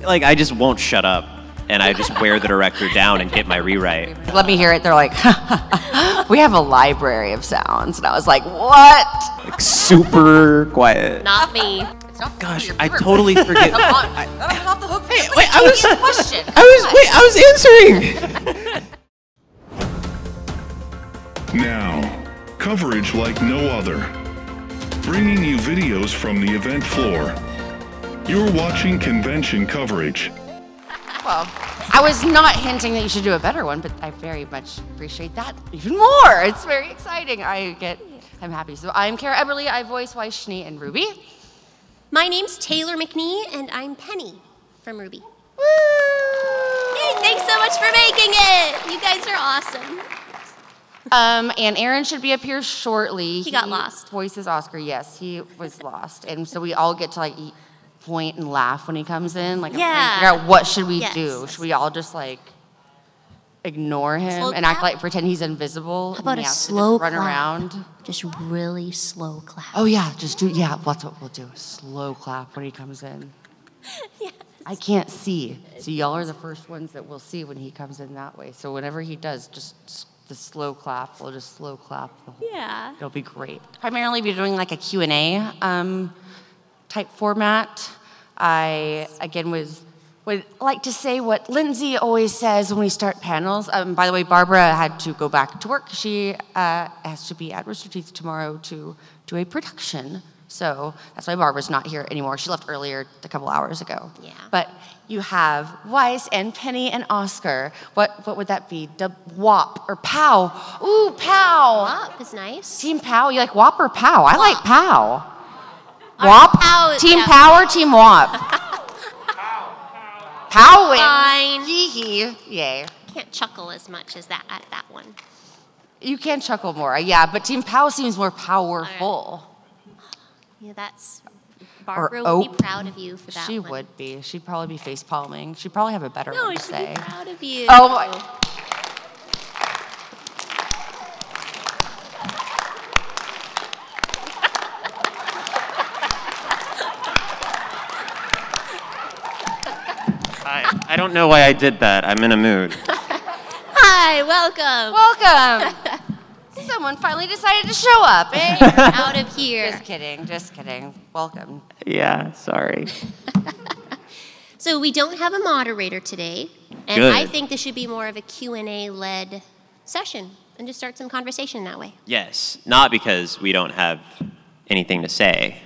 Like, I just won't shut up, and I just wear the director down and get my rewrite. Let me hear it. They're like, we have a library of sounds. And I was like, what? Like, super quiet. Not me. Gosh, I totally forget. I was off the hook. Hey, wait, I was answering. Now, coverage like no other. Bringing you videos from the event floor. You're watching convention coverage. Well, I was not hinting that you should do a better one, but I very much appreciate that even more. It's very exciting. I'm happy. So I'm Kara Eberle. I voice Weiss Schnee and RWBY. My name's Taylor McNee, and I'm Penny from RWBY. Woo! Hey, thanks so much for making it. You guys are awesome. And Aaron should be up here shortly. He got lost. Voices Oscar. Yes, he was lost, and so we all get to like point and laugh when he comes in. Like, yeah. Figure out what should we Yes. do? Should we all just like ignore him Slow and clap? act like pretend he's invisible? How about and a he has to slow just run clap? around? Just really slow clap. Oh yeah, just do. Yeah, that's what we'll do. Slow clap when he comes in. Yes. I can't see, so y'all are the first ones that we'll see when he comes in that way. So whenever he does, just the slow clap. We'll just slow clap. Yeah. It'll be great. Primarily, we're doing like a Q&A type format. I, again, would like to say what Lindsay always says when we start panels. By the way, Barbara had to go back to work. She has to be at Rooster Teeth tomorrow to do a production. So that's why Barbara's not here anymore. She left earlier a couple hours ago. Yeah. But you have Weiss and Penny and Oscar. What would that be? WOP or POW? Ooh, POW. WOP is nice. Team POW. You like WOP or POW? I like POW. Our WOP? POW, Team yeah. POW or Team WOP? POW wins. Fine. Hee hee. Yay. Can't chuckle as much as that at that one. You can chuckle more, yeah, but Team POW seems more powerful. Yeah, that's. Or Barbara would be OPE. proud of you for that She one. would be. She'd probably be face palming. She'd probably have a better No, one to she'd say. be proud of you. Oh my. I don't know why I did that. I'm in a mood. Hi, welcome. Welcome. Someone finally decided to show up, eh? Out of here. Just kidding, just kidding. Welcome. Yeah, sorry. So we don't have a moderator today, and Good. I think this should be more of a Q&A-led session, and just start some conversation that way. Yes, not because we don't have anything to say.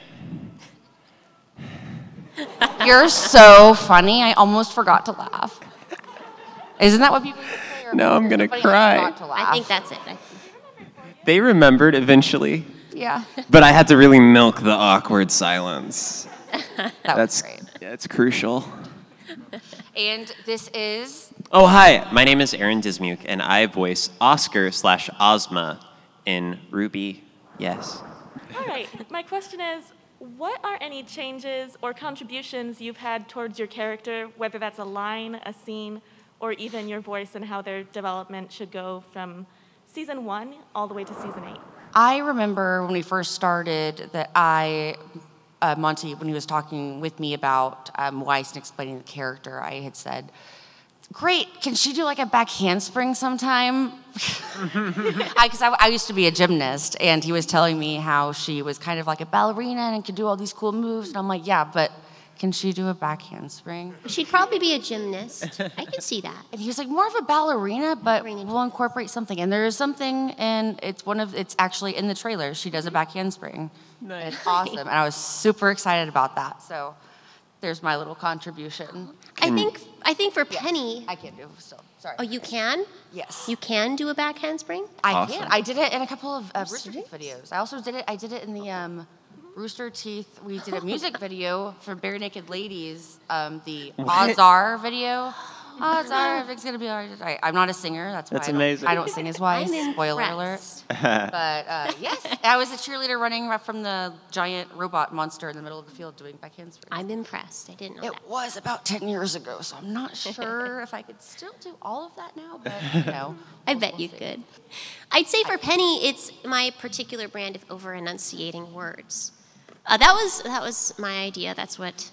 You're so funny. I almost forgot to laugh. Isn't that what people say? Or No, I'm gonna funny, cry. I forgot to laugh. I think that's it. They remembered eventually, Yeah. but I had to really milk the awkward silence. That was great. Yeah, it's crucial. And this is... Oh, hi. My name is Aaron Dismuke, and I voice Oscar/Ozma in RWBY. Yes. All right, my question is, what are any changes or contributions you've had towards your character, whether that's a line, a scene, or even your voice and how their development should go from season 1 all the way to season 8? I remember when we first started that Monty, when he was talking with me about Weiss and explaining the character, I had said, great, can she do like a back handspring sometime? Because I used to be a gymnast, and he was telling me how she was kind of like a ballerina and could do all these cool moves, and I'm like, yeah, but can she do a back handspring? She'd probably be a gymnast. I can see that. And he was like, more of a ballerina, but we'll incorporate something. And there is something, and it's actually in the trailer. She does a back handspring. Nice. It's awesome, and I was super excited about that. So there's my little contribution. I think for Penny. I can do still. Sorry. Oh, you can? Yes. You can do a back handspring? I can. I did it in a couple of Rooster Teeth videos. I also did it. I did it in the Rooster Teeth. We did a music video for Bare Naked Ladies. The Odds Are video. Odds are everything's gonna be all right. I'm not a singer. That's why amazing. I don't sing as Weiss. I'm Spoiler impressed. alert. But yes, I was a cheerleader running from the giant robot monster in the middle of the field doing back handspring. I'm impressed. I didn't know It that. was about 10 years ago, so I'm not sure if I could still do all of that now, but I bet you could. I'd say for Penny, it's my particular brand of over-enunciating words. That was my idea. That's what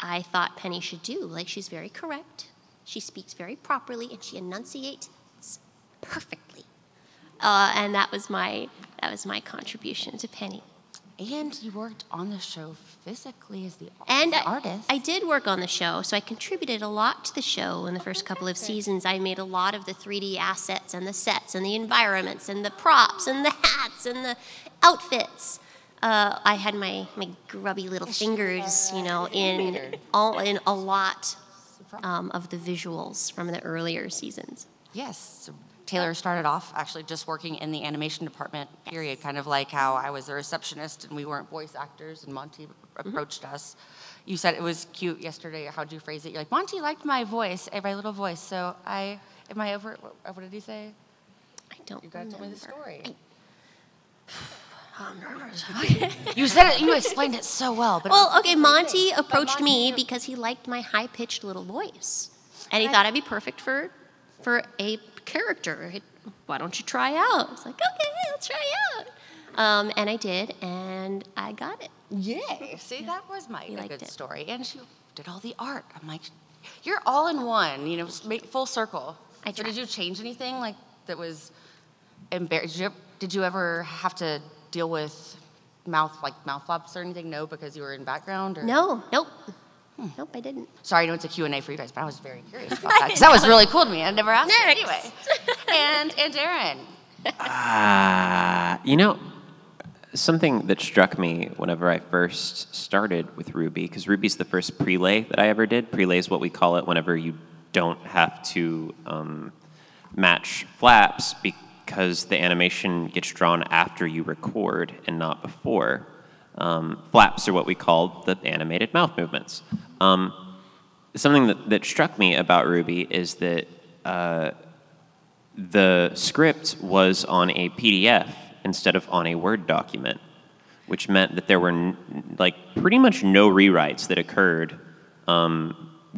I thought Penny should do. Like, she's very correct. She speaks very properly, and she enunciates perfectly. And that was my contribution to Penny. And you worked on the show physically as the artist. I did work on the show, so I contributed a lot to the show in the first couple of seasons. I made a lot of the 3D assets and the sets and the environments and the props and the hats and the outfits. I had my grubby little fingers, in a lot of the visuals from the earlier seasons. Yes. So Taylor started off actually just working in the animation department, period. Kind of like how I was a receptionist and we weren't voice actors and Monty approached us. You said it was cute yesterday. How'd you phrase it? You're like, Monty liked my voice, my little voice. So am I over it? What did he say? I don't You got to tell me the story. I'm nervous. You said it. You explained it so well. But Well, okay, Monty approached me because he liked my high-pitched little voice. And he thought I'd be perfect for a character. Why don't you try out? I was like, okay, I'll try out. And I did, and I got it. Yay. See, that was my He liked good it. story. And she did all the art. I'm like, you're all in one, full circle. I So tried. did you change anything that was embarrassing? Did you ever have to deal with mouth flops or anything? No, because you were in background? Or? No, nope. Nope, I didn't. Sorry, I know it's a Q&A for you guys, but I was very curious about that. Because that was really cool to me. I never asked it Next. anyway. And Aaron. Something that struck me whenever I first started with RWBY, because RWBY's the first prelay that I ever did. Prelay is what we call it whenever you don't have to match flaps because the animation gets drawn after you record and not before. Flaps are what we call the animated mouth movements. Something that struck me about RWBY is that the script was on a PDF instead of on a Word document, which meant that there were pretty much no rewrites that occurred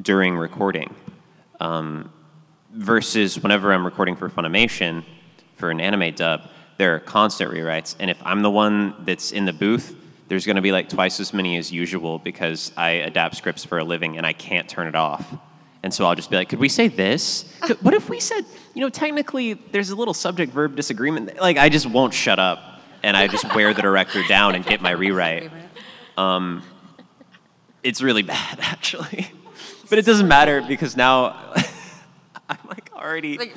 during recording. Versus whenever I'm recording for Funimation, for an anime dub, there are constant rewrites. And if I'm the one that's in the booth, there's going to be twice as many as usual because I adapt scripts for a living and I can't turn it off. And so I'll just be like, could we say this? What if we said, technically there's a little subject-verb disagreement. I just won't shut up and I just wear the director down and get my rewrite. It's really bad, actually. But it doesn't matter because now I'm already...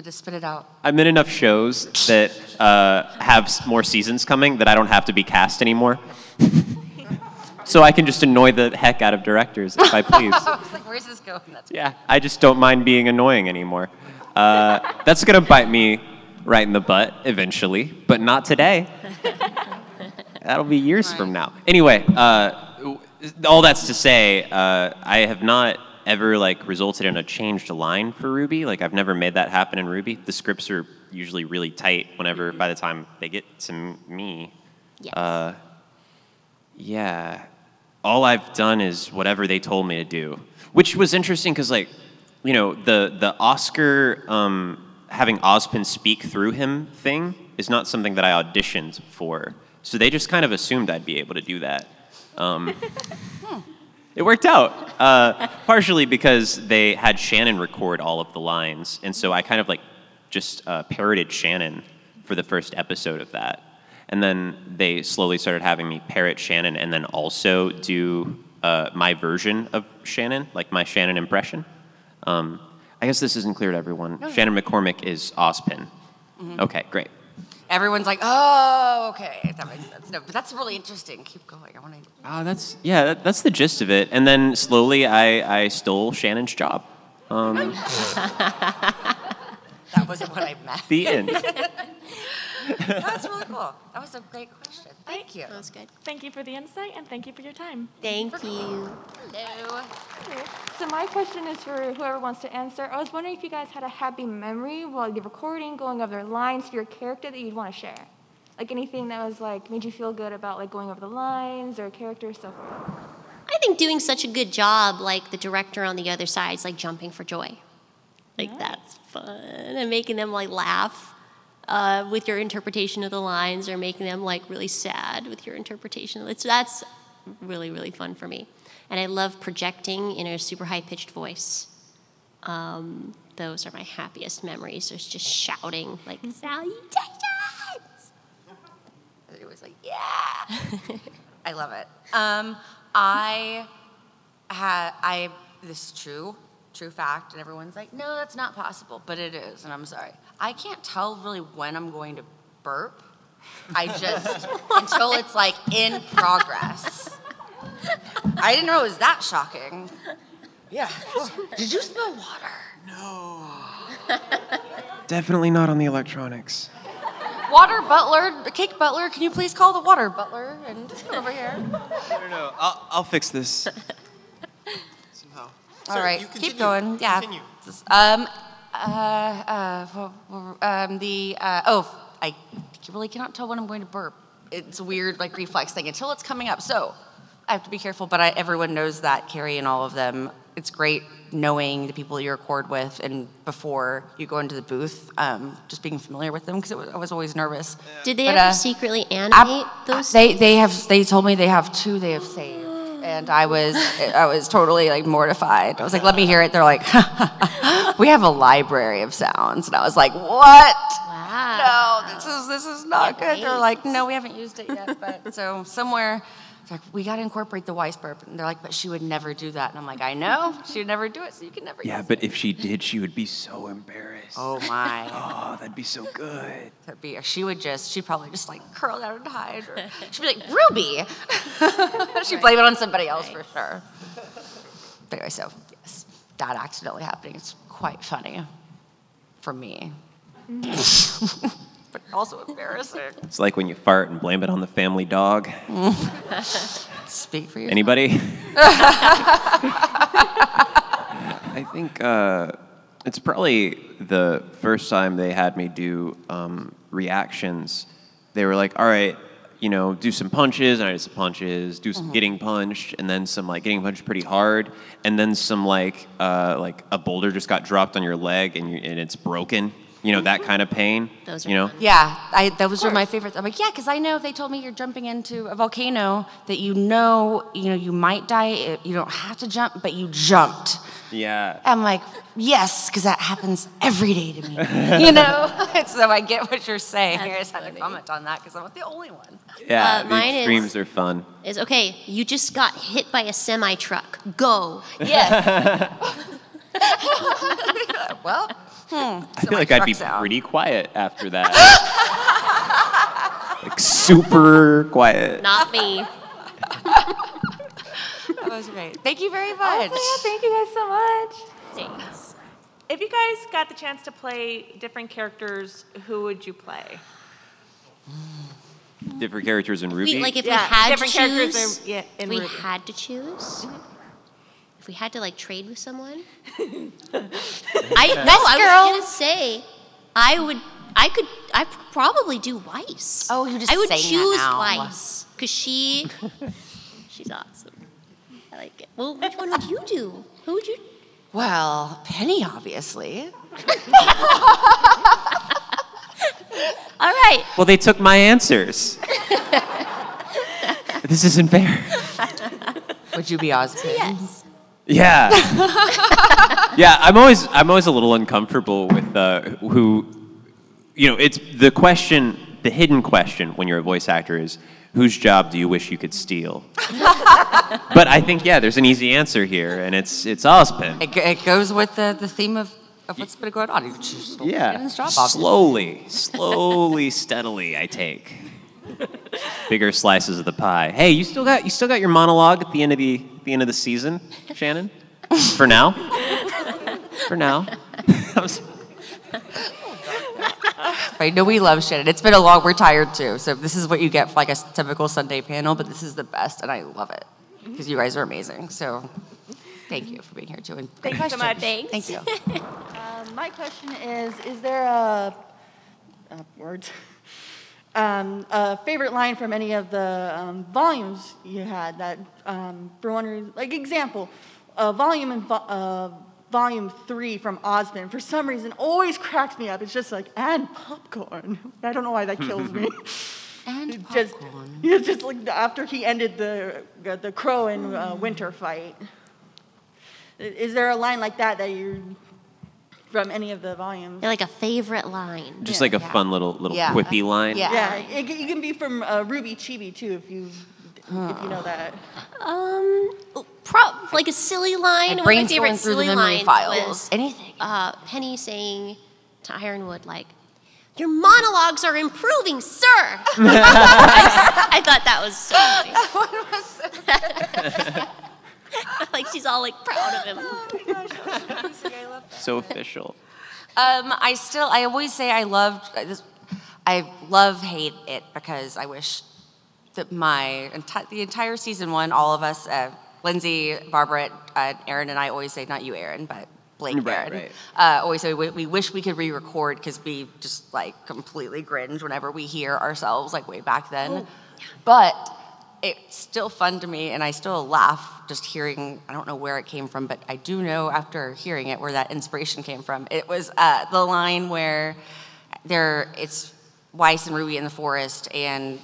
Spit it out. I'm in enough shows that have more seasons coming that I don't have to be cast anymore. So I can just annoy the heck out of directors if I please. I was like, where's this going? Yeah, I just don't mind being annoying anymore. That's going to bite me right in the butt eventually, but not today. That'll be years from now. Anyway, all that's to say, I have not ever resulted in a changed line for RWBY. I've never made that happen in RWBY. The scripts are usually really tight whenever by the time they get to me. Yes. Yeah. All I've done is whatever they told me to do, which was interesting because the Oscar having Ozpin speak through him thing is not something that I auditioned for. So they just kind of assumed I'd be able to do that. It worked out, partially because they had Shannon record all of the lines, and so I kind of just parroted Shannon for the first episode of that. And then they slowly started having me parrot Shannon and then also do my version of Shannon, my Shannon impression. I guess this isn't clear to everyone. No. Shannon McCormick is Ozpin. Mm-hmm. Okay, great. Everyone's like, oh, okay, that makes sense. No, but that's really interesting. Keep going. I want to. Oh, that's the gist of it. And then slowly I stole Shannon's job. That wasn't what I meant. The end. That's really cool. That was a great question. Thank you. That was good. Thank you for the insight and thank you for your time. Thank you. Hello. So my question is for whoever wants to answer. I was wondering if you guys had a happy memory while you're recording, going over their lines for your character that you'd want to share. Anything that was made you feel good about going over the lines or character, so forth. I think doing such a good job, the director on the other side is jumping for joy. That's fun. And making them laugh with your interpretation of the lines or making them really sad with your interpretation. That's really, really fun for me. And I love projecting in a super high-pitched voice. Those are my happiest memories. There's just shouting, like, salutations! It was like, yeah! I love it. This is true fact, and everyone's like, no, that's not possible, but it is, and I'm sorry. I can't tell really when I'm going to burp. I just, until it's like in progress. I didn't know it was that shocking. Yeah. Did you spill water? No. Definitely not on the electronics. Water butler, cake butler, can you please call the water butler and come over here? No. I'll fix this. Somehow. All right, keep going. Yeah. Continue. I really cannot tell when I'm going to burp. It's a weird like reflex thing until it's coming up. So I have to be careful, but everyone knows that, Carrie and all of them. It's great knowing the people you record with, and before you go into the booth, just being familiar with them, because I was always nervous. Did they ever secretly animate those? They told me they have 2 they have saved, and I was totally like mortified. I was like, let me hear it. They're like, we have a library of sounds, and I was like, what? Wow. No, this is not good. They're like, no, we haven't used it yet, but so somewhere. It's like, we got to incorporate the Weiss burp. And they're like, but she would never do that. And I'm like, I know. She would never do it, so you can never use it. Yeah, but if she did, she would be so embarrassed. Oh, my. Oh, that'd be so good. She'd probably just, like, curl down and hide. Or she'd be like, RWBY. She'd blame it on somebody else for sure. But anyway, so, yes, that accidentally happening is quite funny for me. But also embarrassing. It's like when you fart and blame it on the family dog. Speak for yourself. Anybody? I think it's probably the first time they had me do reactions. They were like, all right, do some punches, and I did some punches, do some getting punched, and then some like getting punched pretty hard, and then some like a boulder just got dropped on your leg and it's broken. That kind of pain. Those are fun. Yeah, those were my favorites. I'm like, yeah, because I know they told me you're jumping into a volcano that you might die. You don't have to jump, but you jumped. Yeah. I'm like, yes, because that happens every day to me. So I get what you're saying. I just had to comment on that because I'm not the only one. Yeah, the mine extremes are fun. Is okay. You just got hit by a semi truck. Go. Yes. Well. I feel like I'd be pretty quiet after that. Like super quiet. Not me. That was great. Thank you very much. Oh, thank you guys so much. Thanks. If you guys got the chance to play different characters, who would you play? Different characters in RWBY? If we had different to choose, characters in if we RWBY. had to choose, if we had to like trade with someone, I was gonna say I'd probably do Weiss. Oh, you just I would saying choose that now. Weiss because she's awesome. I like it. Well, which one would you do? Who would you? Well, Penny, obviously. All right. Well, they took my answers. This isn't fair. Would you be Ozpin? Yes. Yeah. Yeah, I'm always a little uncomfortable with who, it's the question, the hidden question when you're a voice actor is, whose job do you wish you could steal? But I think, there's an easy answer here, and it's Ozpin. It goes with the theme of what's been going on. You just slowly, steadily, I take bigger slices of the pie. Hey, you still got your monologue at the end of the season, Shannon? For now. I know we love Shannon. It's been a long. We're tired too. So this is what you get for like a typical Sunday panel, but this is the best, and I love it because you guys are amazing. So thank you for being here too. And Thank you so much. Thanks. Thank you. My question is there a favorite line from any of the volumes you had that, for one, like example, volume in volume 3 from Ozpin, for some reason, always cracks me up. It's just like, and popcorn. I don't know why that kills me. And just popcorn. just like after he ended the crow and winter fight. Is there a line like that you from any of the volumes? Like a favorite line. Just like a fun little Yeah. quippy line. Yeah. Yeah, it can be from RWBY Chibi too, if you know that. Like a silly line. My One of my brain's going favorite through the silly memory lines files. was Anything. Penny saying to Ironwood, like, "Your monologues are improving, sir." I thought that was so funny. Like she's all like proud of him. Oh my gosh, that was amazing. I love that. So official. I always say I hate it because I wish that the entire season one, all of us, Lindsay, Barbara, Aaron, and I always say, not you, Aaron, but Blake, Right, Aaron, right. always say we wish we could re-record because we just like completely cringe whenever we hear ourselves like way back then. But it's still fun to me, and I still laugh just hearing. I don't know where it came from, but I do know after hearing it where that inspiration came from. It was the line where it's Weiss and RWBY in the forest, and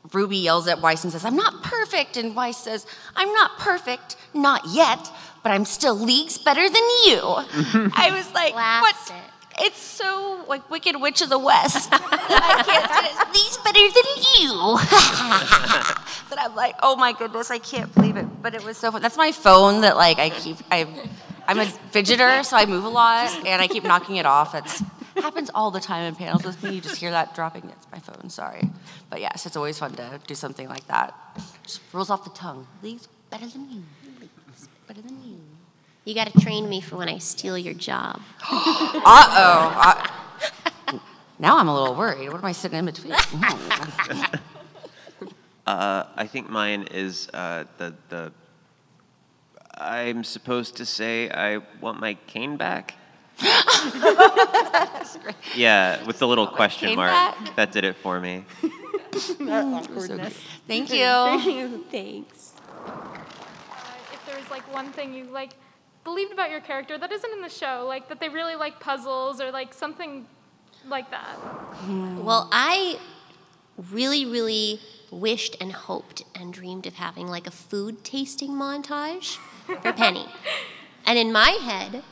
RWBY yells at Weiss and says, "I'm not perfect," and Weiss says, "I'm not perfect, not yet, but I'm still leagues better than you." I was like, what? Classic. It's so like Wicked Witch of the West. I can't say it. Leagues better than you. But I'm like, oh my goodness, I can't believe it. But it was so fun. That's my phone that like I'm a fidgeter, so I move a lot, and I keep knocking it off. It happens all the time in panels with me. You just hear that dropping. It's my phone, sorry. But yes, it's always fun to do something like that. Just rolls off the tongue. Leagues better than you. Leagues better than you. You got to train me for when I steal your job. Uh-oh. Now I'm a little worried. What am I sitting in between? I think mine is I'm supposed to say I want my cane back. Yeah, with the little question cane mark. back? That did it for me. That awkwardness. Thank you. Thanks. If there was like one thing you like believed about your character that isn't in the show, like that they really like puzzles or like something like that. Well, I really, really wished and hoped and dreamed of having like a food tasting montage for Penny. And in my head,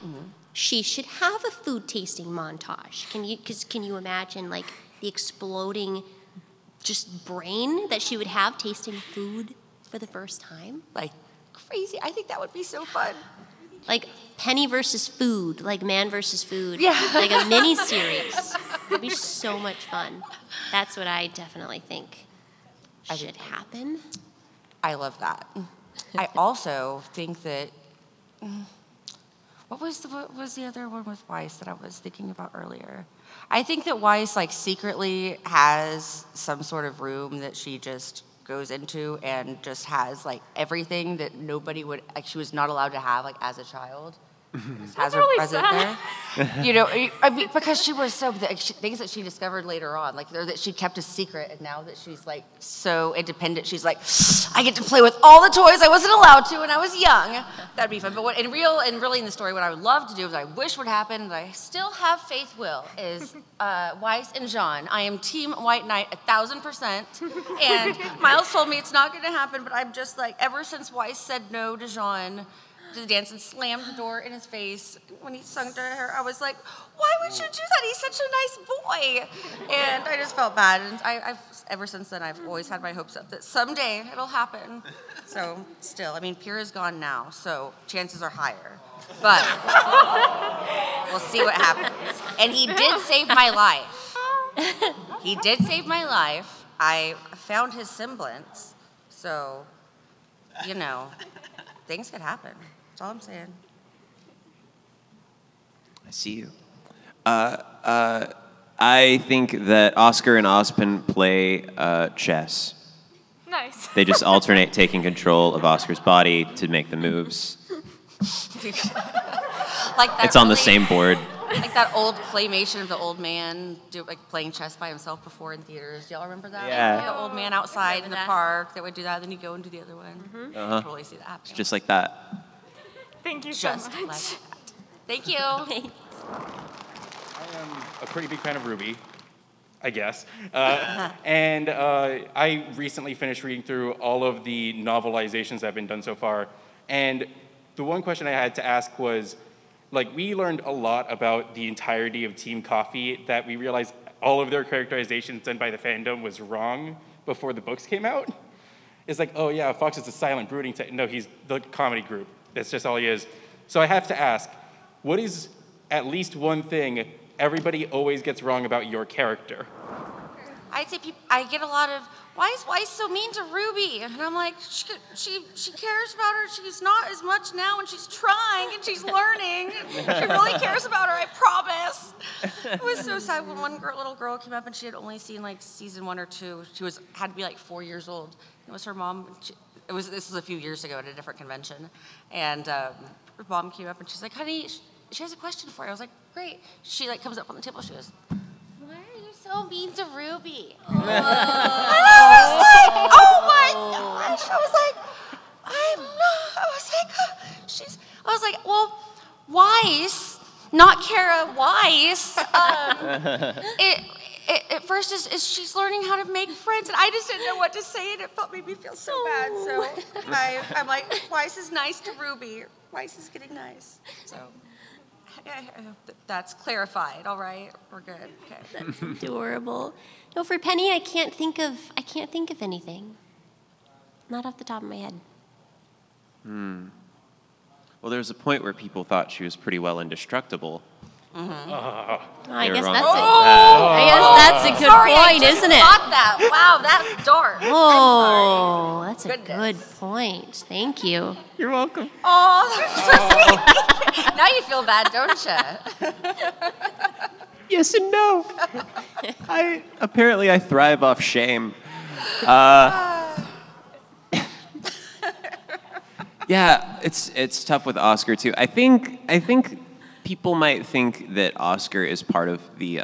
she should have a food tasting montage. Can you imagine like the exploding just brain that she would have tasting food for the first time? Like crazy. I think that would be so fun. Like Penny versus food, like man versus food. Yeah. Like a mini series. It'd be so much fun. That's what I definitely think should happen. I love that. I also think that what was the other one with Weiss that I was thinking about earlier? I think that Weiss like secretly has some sort of room that she just goes into and just has like everything that nobody would like she was not allowed to have like as a child. Just has her really present sad. there. I mean, because she was so things that she discovered later on, like that she kept a secret, and now that she's like so independent, she's like, I get to play with all the toys I wasn't allowed to when I was young. That'd be fun. But really in the story, what I would love to do, is I wish would happen, and I still have faith will, is Weiss and Jean. I am Team White Knight 1,000%, and Miles told me it's not going to happen, but I'm just like, ever since Weiss said no to Jean to the dance and slammed the door in his face when he sung to her, I was like, why would you do that? He's such a nice boy. And I just felt bad. And I've ever since then, I've always had my hopes up that someday it'll happen. So still, I mean, Pyrrha's gone now, so chances are higher. But we'll see what happens. And he did save my life. He did save my life. I found his semblance. So, things could happen. That's all I'm saying. I see you. I think that Oscar and Ozpin play chess. Nice. They just alternate taking control of Oscar's body to make the moves. Like that It's on the really- same board. Like that old claymation of the old man playing chess by himself before in theaters. Do y'all remember that? Yeah. Like the old man outside in the that. park that would do that, then you go and do the other one. I totally see that happening. Just like that. Thank you so Just much. like that. Thank you. I am a pretty big fan of RWBY. I guess. And I recently finished reading through all of the novelizations that have been done so far. And the one question I had to ask was, like, we learned a lot about the entirety of Team Coffee that we realized all of their characterizations done by the fandom was wrong before the books came out. It's like, oh yeah, Fox is a silent brooding type. No, he's the comedy group. That's just all he is. So I have to ask, what is at least one thing everybody always gets wrong about your character? I'd say I get a lot of, why is Weiss so mean to Ruby? And I'm like, she cares about her. She's not as much now, and she's trying, and she's learning. She really cares about her, I promise. It was so sad when one little girl came up, and she had only seen like season 1 or 2. She had to be like 4 years old. It was her mom. This was a few years ago at a different convention, and her mom came up, and she's like, honey, she has a question for you. I was like, great. She like comes up on the table. She goes, why are you so mean to Ruby? And I was like, oh my gosh. I was like, I'm not. I was like, well, Weiss, not Kara, Weiss. At first is she's learning how to make friends, and I just didn't know what to say, and it made me feel so bad. So I'm like, Weiss is nice to Ruby. Weiss is getting nice. So. I hope that's clarified. All right, we're good. Okay. That's adorable. No, for Penny, I can't think of anything. Not off the top of my head. Well, there was a point where people thought she was pretty well indestructible. I guess wrong. that's a good point, isn't it? Got that. Wow, that's dark. Oh, that's a good point. Thank you. You're welcome. Oh, that's so sweet. Now you feel bad, don't you? Yes and no. Apparently I thrive off shame. Yeah, it's tough with Oscar too. I think people might think that Oscar is part of the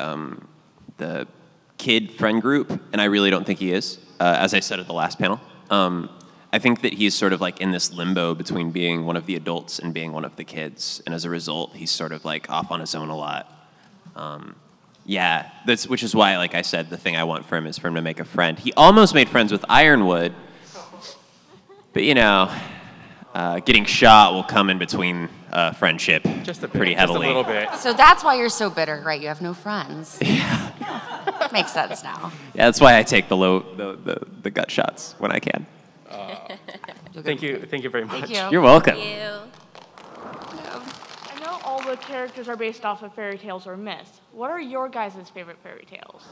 kid friend group, and I really don't think he is. As I said at the last panel, I think that he's sort of like in this limbo between being one of the adults and being one of the kids, and as a result, he's sort of like off on his own a lot. Yeah, which is why, like I said, the thing I want for him is for him to make a friend. He almost made friends with Ironwood, but you know, getting shot will come in between friendship pretty heavily. Just a little bit. So that's why you're so bitter, right? You have no friends. Yeah. Makes sense now. Yeah, that's why I take the gut shots when I can. Thank you very much. Thank you. You're welcome. Thank you. I know all the characters are based off of fairy tales or myths. What are your guys' favorite fairy tales?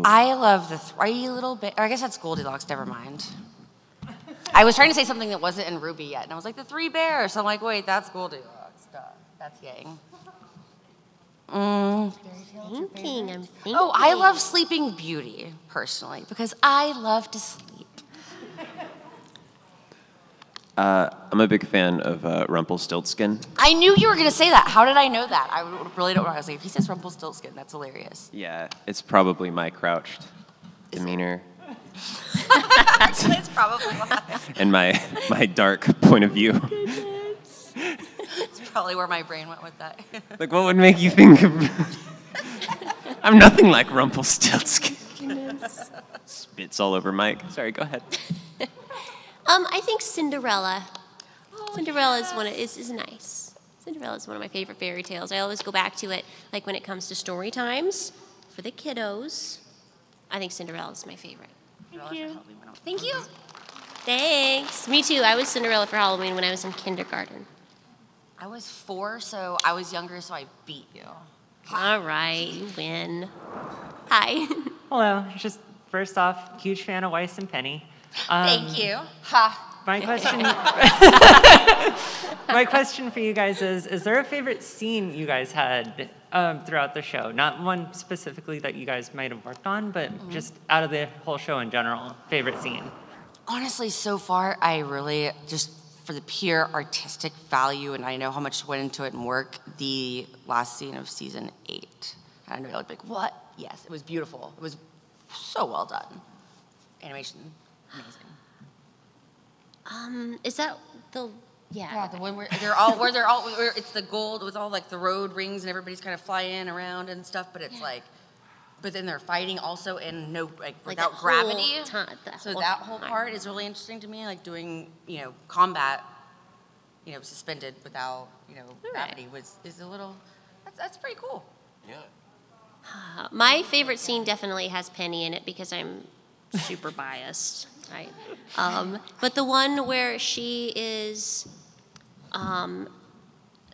I love the 3 Little Bears. I guess that's Goldilocks, never mind. I was trying to say something that wasn't in RWBY yet, and I was like, the 3 Bears. So I'm like, wait, that's Goldilocks. Duh. That's Yang. I'm thinking. Oh, I love Sleeping Beauty, personally, because I love to sleep. I'm a big fan of Rumpelstiltskin. I knew you were going to say that. How did I know that? I really don't know. I was like, if he says Rumpelstiltskin, that's hilarious. Yeah, it's probably my crouched demeanor. It's probably why. And my dark point of view. It's probably where my brain went with that. Like, what would make you think of... I'm nothing like Rumpelstiltskin. Spits all over Mike. Sorry, go ahead. I think Cinderella. Cinderella is nice. Cinderella is one of my favorite fairy tales. I always go back to it, like when it comes to story times for the kiddos. I think Cinderella is my favorite. Thank you. Thank you. Thanks. Me too. I was Cinderella for Halloween when I was in kindergarten. I was 4, so I was younger, so I beat you. All right, you win. Hi. Hello. Just first off, huge fan of Weiss and Penny. Thank you. Ha. My question for you guys is there a favorite scene you guys had throughout the show? Not one specifically that you guys might have worked on, but just out of the whole show in general, favorite scene? Honestly, so far, I really, just for the pure artistic value, and I know how much went into it and work, the last scene of season 8. I know, like, what? Yes, it was beautiful. It was so well done. Animation, amazing. Is that the Yeah, the one where where it's the gold with all like the road rings and everybody's kind of flying around and stuff, but it's like, but then they're fighting also in no like without that gravity. whole That whole part is really interesting to me. Like doing combat, suspended without gravity is a little. That's pretty cool. Yeah. My favorite scene definitely has Penny in it because I'm super biased, right? But the one where she is,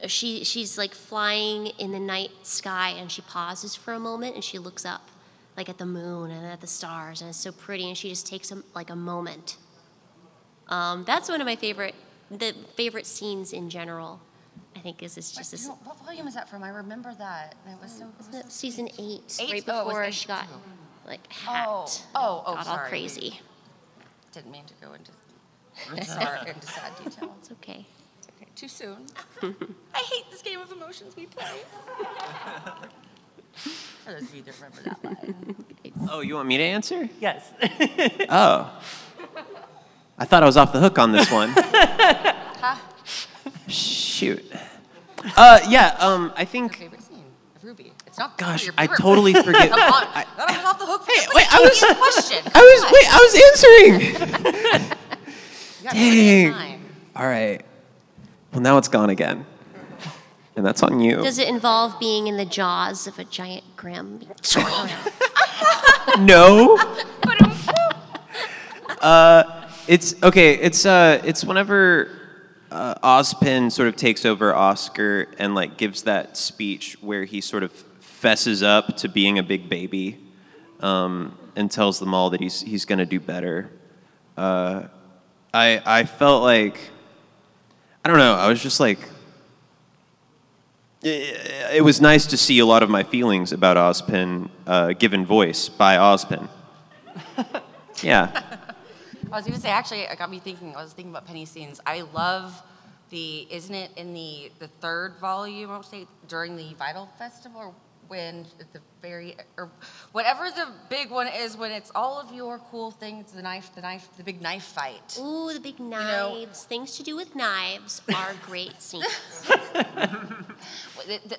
she's like flying in the night sky and she pauses for a moment and she looks up, like at the moon and at the stars, and it's so pretty, and she just takes a moment. That's one of my favorite scenes in general. I think is just this. What volume is that from? I remember that. It was so. Wasn't it season 8? Eight? Right Oh, it was before 8 she got too. like hacked. Got all sorry. crazy. Didn't mean to go into into sad detail. It's okay. It's okay. Too soon. I hate this game of emotions we play. For those of you that remember that line. Oh, you want me to answer? Yes. Oh. I thought I was off the hook on this one. Huh? Shoot. I think. Your favorite scene of RWBY. It's not. Gosh, your I favorite totally part. forget. Come on. I was off the hook. For Wait, I was. Question. I was answering. You got Dang. time. All right. Well, now it's gone again, and that's on you. Does it involve being in the jaws of a giant Grim? No. It's okay. It's whenever Ozpin sort of takes over Oscar and like gives that speech where he sort of fesses up to being a big baby, and tells them all that he's gonna do better. I felt like, I don't know. I was just like, it was nice to see a lot of my feelings about Ozpin given voice by Ozpin. Yeah. I was going to say, actually, it got me thinking. I was thinking about Penny scenes. I love isn't it in the third volume, I would say, during the Vital Festival, or when at the or whatever the big one is, when it's all of your cool things, the big knife fight. Ooh, the big knives. Things to do with knives are great scenes.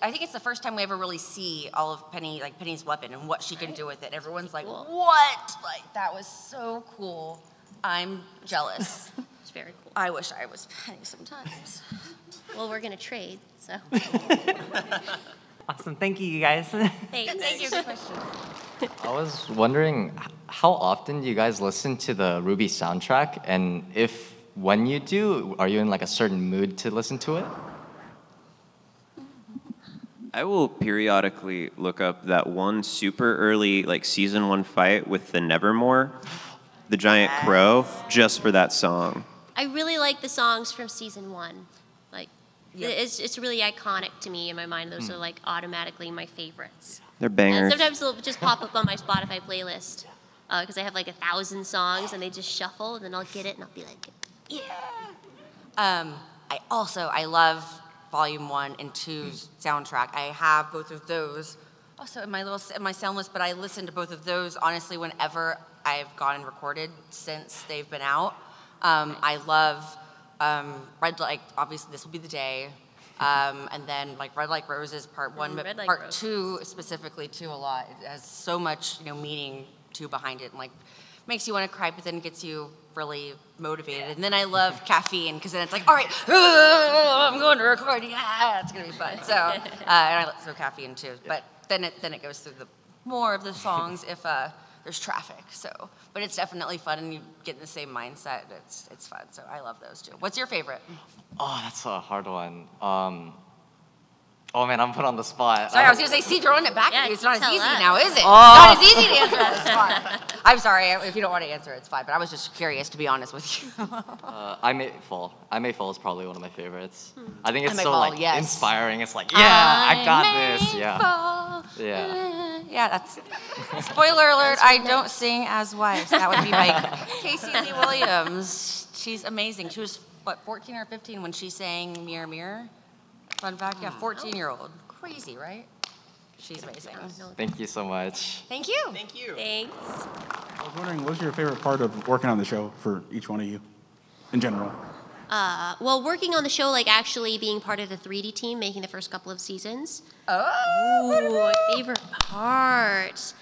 I think it's the first time we ever really see all of Penny's weapon and what she can do with it. Everyone's like, Cool. what? Like, that was so cool. I'm jealous. It's very cool. I wish I was Penny sometimes. Well, we're going to trade, so. Awesome. Thank you, you guys. Thanks. Thank you. Good question. I was wondering, how often do you guys listen to the RWBY soundtrack? And when you do, are you in like a certain mood to listen to it? I will periodically look up that one super early like season 1 fight with the Nevermore, the giant crow, just for that song. I really like the songs from season 1. Like, it's really iconic to me in my mind. Those are like automatically my favorites. They're bangers. And sometimes they'll just pop up on my Spotify playlist because I have like 1,000 songs and they just shuffle, and then I'll get it and I'll be like, yeah. I love Volume 1 and 2's soundtrack. I have both of those also in my sound list, but I listen to both of those honestly whenever I've gone and recorded since they've been out. I love Red Like, obviously This Will Be the Day, and then like Red Like Roses Part 1, but Part 2 specifically too a lot. It has so much meaning too behind it, and like makes you want to cry, but then gets you really motivated. And then I love Caffeine, because then it's like, all right, I'm going to record. Yeah, it's gonna be fun. So so Caffeine too. But then it goes through the more of the songs if there's traffic. So, but it's definitely fun, and you get in the same mindset. It's fun. So I love those too. What's your favorite? Oh, that's a hard one. Oh man, I'm put on the spot. Sorry, I was gonna say, see, throwing it back at you. It's not as easy now, is it? Oh. It's not as easy to answer on the spot. I'm sorry if you don't want to answer. It's fine. But I was just curious, to be honest with you. I May Fall. I May Fall is probably one of my favorites. I think it's I May so Fall, like yes. inspiring. It's like, yeah, I got this. Yeah. Fall. Yeah. Yeah, that's. Spoiler alert, I don't sing as Weiss. That would be like Casey Lee Williams. She's amazing. She was, 14 or 15 when she sang Mirror, Mirror? Fun fact, yeah, 14-year-old. Crazy, right? She's amazing. Thank you so much. Thank you. Thank you. Thanks. I was wondering, what's your favorite part of working on the show for each one of you, in general? Well, working on the show, like actually being part of the 3D team, making the first couple of seasons. Oh, Ooh, my favorite part.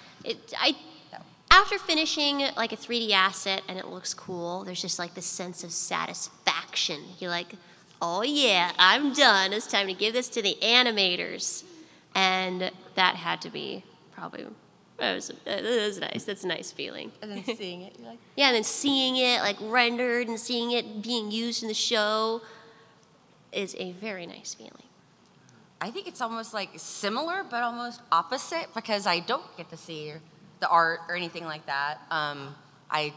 After finishing like a 3D asset and it looks cool, there's just like this sense of satisfaction. You're like, oh yeah, I'm done. It's time to give this to the animators. And that had to be probably, it was nice. That's a nice feeling. And then seeing it, you're like, Yeah, and then seeing it like rendered and seeing it being used in the show is a very nice feeling. I think it's almost like similar, but almost opposite because I don't get to see the art or anything like that. I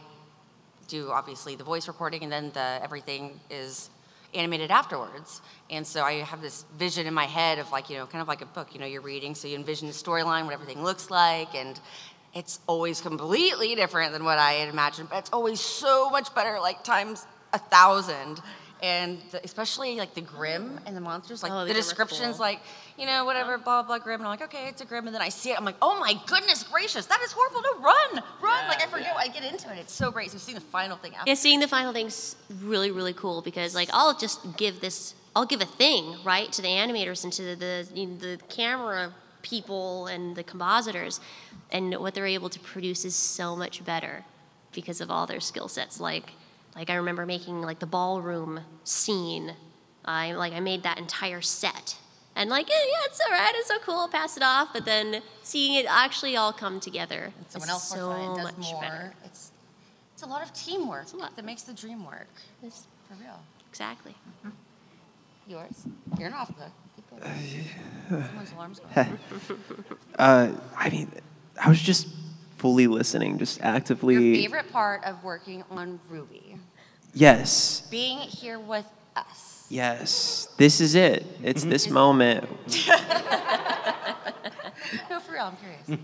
do obviously the voice recording, and then everything is animated afterwards. And so I have this vision in my head of like, kind of like a book, you're reading, so you envision the storyline, what everything looks like, and it's always completely different than what I had imagined, but it's always so much better, like times 1,000. And especially like the Grimm and the monsters, like the descriptions, cool. like, whatever, blah, blah, Grimm. And I'm like, okay, it's a Grimm. And then I see it, I'm like, oh my goodness gracious, that is horrible. No, run. Like I forget I get into it. It's so great. So seeing the final thing after. Yeah, seeing the final thing's really, really cool because like I'll give a thing, right, to the animators and to the camera people and the compositors, and what they're able to produce is so much better because of all their skill sets. Like I remember making like the ballroom scene. I made that entire set. And like, yeah, it's all right, it's so cool, I'll pass it off. But then seeing it actually all come together Someone is else so does much more. better. It's a lot of teamwork lot. that makes the dream work. It's, For real. exactly. Yours? You're not off the hook. Someone's alarm's going I mean, I was just fully listening, just actively. Your favorite part of working on RWBY? Yes. Being here with us. Yes. This is it. It's this moment. No, for real, I'm curious.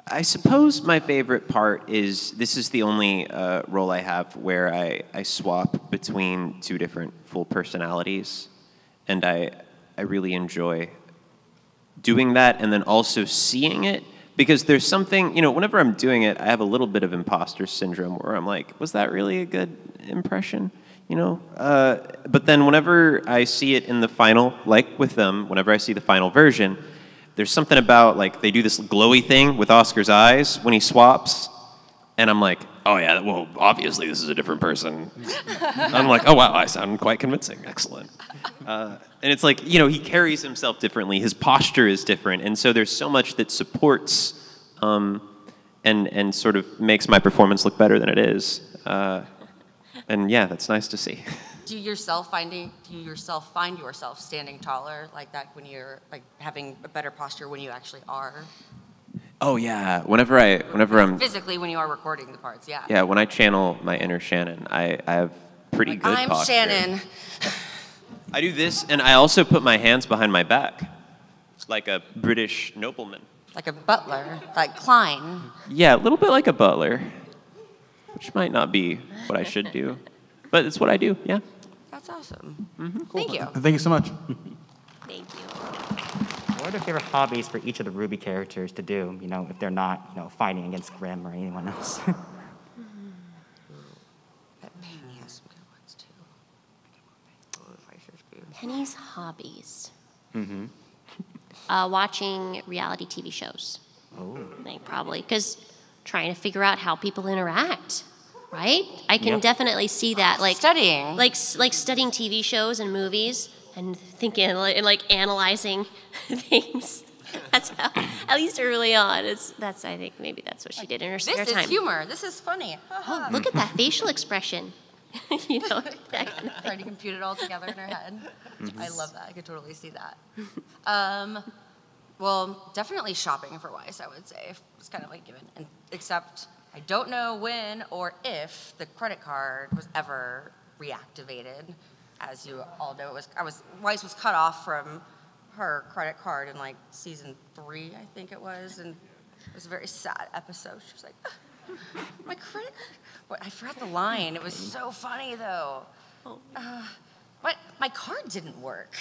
I suppose my favorite part is this is the only role I have where I swap between two different full personalities, and I really enjoy doing that and then also seeing it, because there's something, whenever I'm doing it, I have a little bit of imposter syndrome where I'm like, was that really a good impression? But then whenever I see it in the final, like with them, whenever I see the final version, there's something about, like, they do this glowy thing with Oscar's eyes when he swaps, and I'm like, oh yeah, well, obviously this is a different person. I'm like, oh wow, I sound quite convincing, excellent. And it's like, he carries himself differently, his posture is different, and so there's so much that supports and sort of makes my performance look better than it is. And yeah, that's nice to see. Do you yourself find yourself standing taller like that when you're like having a better posture when you actually are? Oh yeah, whenever I'm physically when you are recording the parts, yeah. Yeah, when I channel my inner Shannon, I have pretty good I'm posture. Shannon. I do this, and I also put my hands behind my back, like a British nobleman. Like a butler, like Klein. Yeah, a little bit like a butler, which might not be what I should do, but it's what I do. Yeah. That's awesome. Cool. Thank you. Thank you so much. Thank you. What are their favorite hobbies for each of the RWBY characters to do, if they're not, fighting against Grimm or anyone else? Penny has some good ones too. Penny's hobbies. Mm-hmm. Watching reality TV shows. Oh. Like probably, because trying to figure out how people interact, right? I can definitely see that, like studying, like studying TV shows and movies and thinking and like analyzing things. That's how, at least early on. I think maybe that's what she did in her spare time. This is humor. This is funny. Oh, look at that facial expression. That kind of trying to compute it all together in her head. Mm-hmm. I love that. I could totally see that. Well, definitely shopping for Weiss, I would say. It's kind of like given. Except I don't know when or if the credit card was ever reactivated. As you all know, Weiss was cut off from her credit card in like season 3, I think it was, and it was a very sad episode. She was like, my credit card. I forgot the line. It was so funny though. My card didn't work.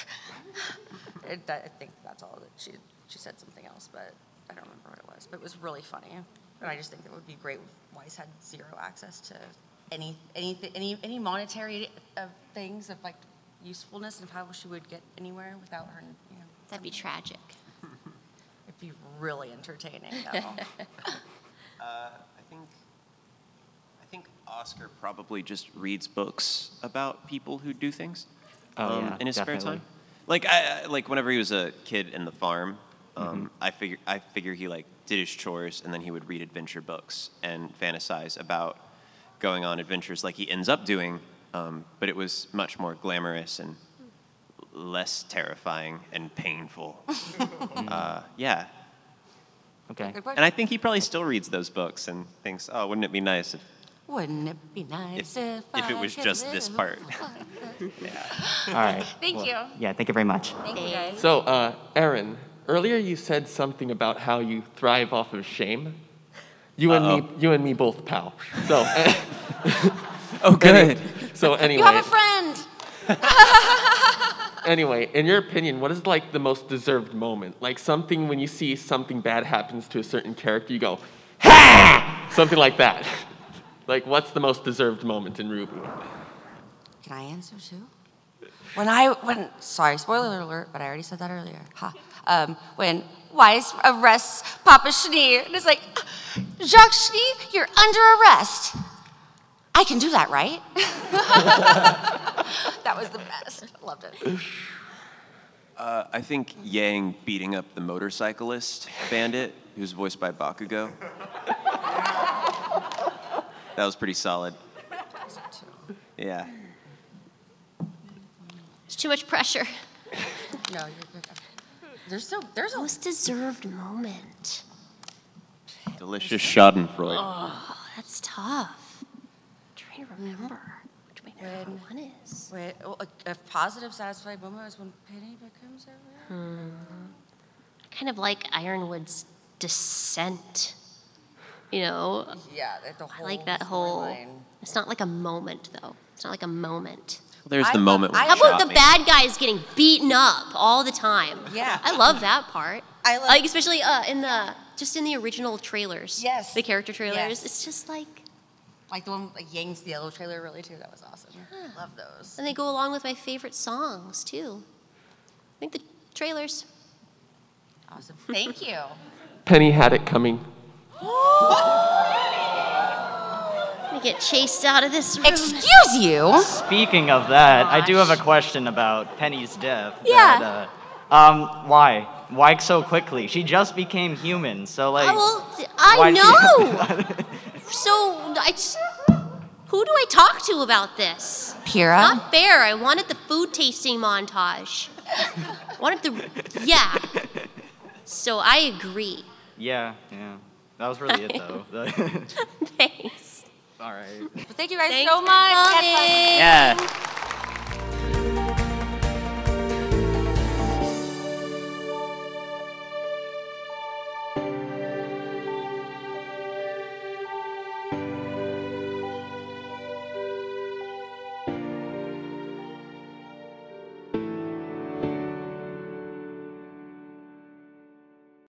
I think that's all that she said something else, but I don't remember what it was. But it was really funny, and I just think it would be great if Weiss had zero access to any monetary things of like usefulness and how she would get anywhere without her. You know, That'd be tragic. it'd be really entertaining though. I think Oscar probably just reads books about people who do things in his spare time. Like like whenever he was a kid in the farm, I figure he like did his chores and then he would read adventure books and fantasize about going on adventures like he ends up doing, but it was much more glamorous and less terrifying and painful. Yeah. Okay. And I think he probably still reads those books and thinks, oh, wouldn't it be nice Wouldn't it be nice if it was just this part? Yeah. All right. Thank you. Yeah, thank you very much. Thank you, guys. So, Aaron, earlier you said something about how you thrive off of shame. You and me both, pal. So, oh, good. So anyway, you have a friend. Anyway, in your opinion, what is like the most deserved moment? Like something when you see something bad happens to a certain character, you go, ha! Something like that. Like, what's the most deserved moment in RWBY? Can I answer too? Sorry, spoiler alert, but I already said that earlier. When Weiss arrests Papa Schnee, and it's like, Jacques Schnee, you're under arrest. I can do that, right? That was the best. Loved it. I think Yang beating up the motorcyclist bandit, who's voiced by Bakugo. That was pretty solid. Yeah. There's too much pressure. No, you're good. There's a most deserved moment. Delicious Schadenfreude. Oh, that's tough. I'm trying to remember which my favorite one is. A positive, satisfying moment was when Penny becomes everyone. Kind of like Ironwood's descent. You know? Yeah, I like that whole. It's not like a moment, though. It's not like a moment. There's the moment when How about the bad guys getting beaten up all the time? Yeah. I love that part. I love like especially in the original trailers. Yes. The character trailers. Yes. It's just like the one like Yang's Yellow trailer really too. That was awesome. Love those. and they go along with my favorite songs too. I think the trailers. Awesome. Thank you. Penny had it coming. I'm gonna get chased out of this room. Excuse you. Speaking of that, I do have a question about Penny's death. Yeah. That, why? Why so quickly? She just became human, so like. I know. Who do I talk to about this? Pira? Not fair. I wanted the food tasting montage. Yeah. So I agree. Yeah. That was really it, though. Thanks. All right. Well, thank you guys Thanks so for much. coming. Yeah.